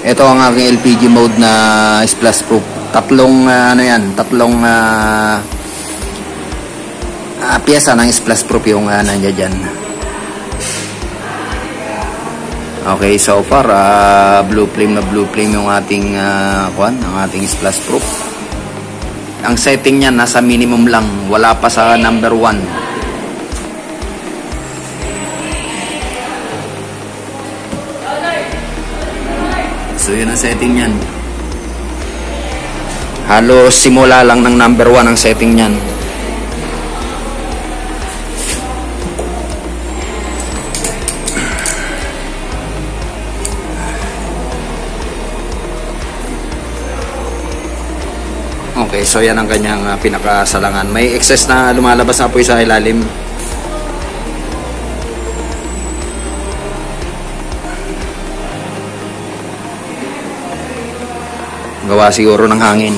Ito ang aking LPG mode na splash proof. Tatlong piyesa ng splash proof yung nandiyan dyan. Okay, so far blue flame yung ating ang ating splash proof. Ang setting niya nasa minimum lang, wala pa sa number 1. So yun ang setting niyan. Halos simula lang ng number 1 ang setting niyan. Okay, so yan ang kanyang pinakasalangan. May excess na lumalabas na po sa ilalim. Gawa siguro ng hangin.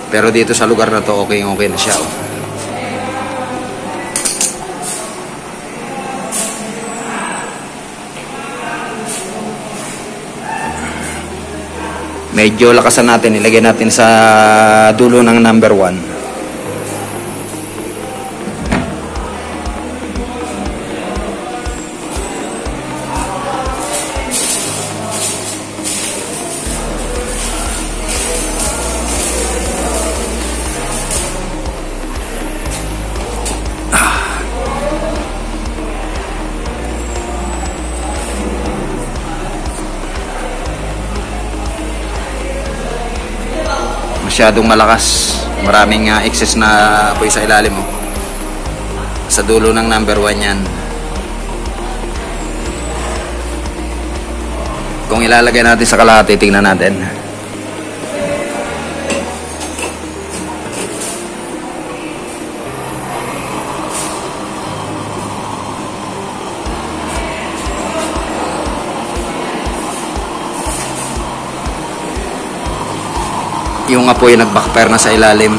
Pero dito sa lugar na to, okay na siya. Medyo lakasan natin, ilagay natin sa dulo ng number 1. Masyadong malakas, maraming excess na apoy sa ilalim mo. Sa dulo ng number 1 yan. Kung ilalagay natin sa kalahati, tingnan natin. Yung apoy nag-backfire na sa ilalim.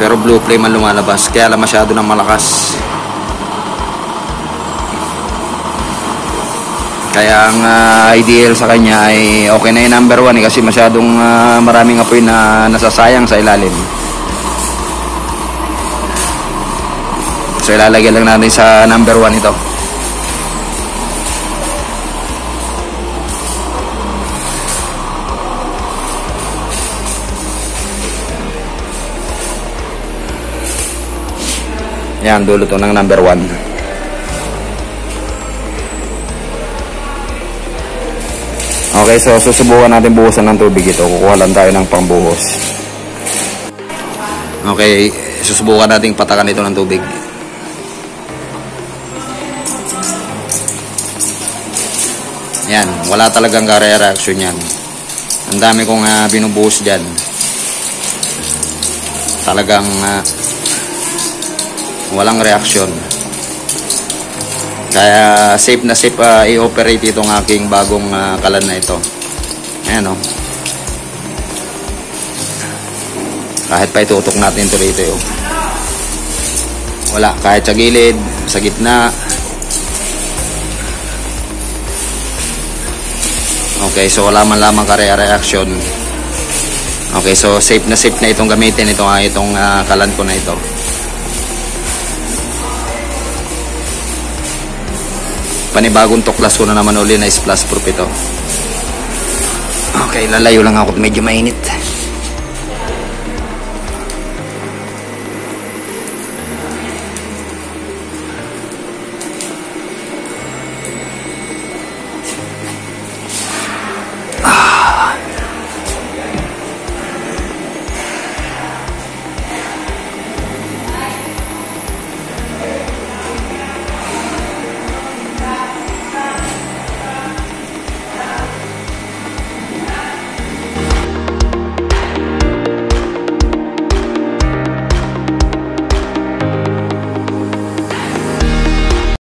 Pero blue flame ang lumalabas, kaya lang masyado nang malakas. Kaya ang ideal sa kanya ay okay na yung number 1 kasi masyadong maraming apoy na nasasayang sa ilalim. So ilalagay lang natin sa number 1 ito. Yan, dulo to ng number 1. Okay, so susubukan natin buhusan ng tubig ito. Kukuha lang tayo ng pangbuhos. Okay, susubukan natin patakan ito ng tubig. Yan, wala talagang reaction yan. Ang dami kong binubuhos dyan. Talagang walang reaksyon. Kaya safe na safe i-operate itong aking bagong kalan na ito. Ayan o. Kahit pa itutok natin ito rito. Wala. Kahit sa gilid, sa gitna. Okay, so wala man lamang reaction. Okay, so safe na itong gamitin itong kalan ko na ito. Panibagong tuklas ko na naman uli na splash proof ito. Okay, lalayo lang ako, medyo mainit.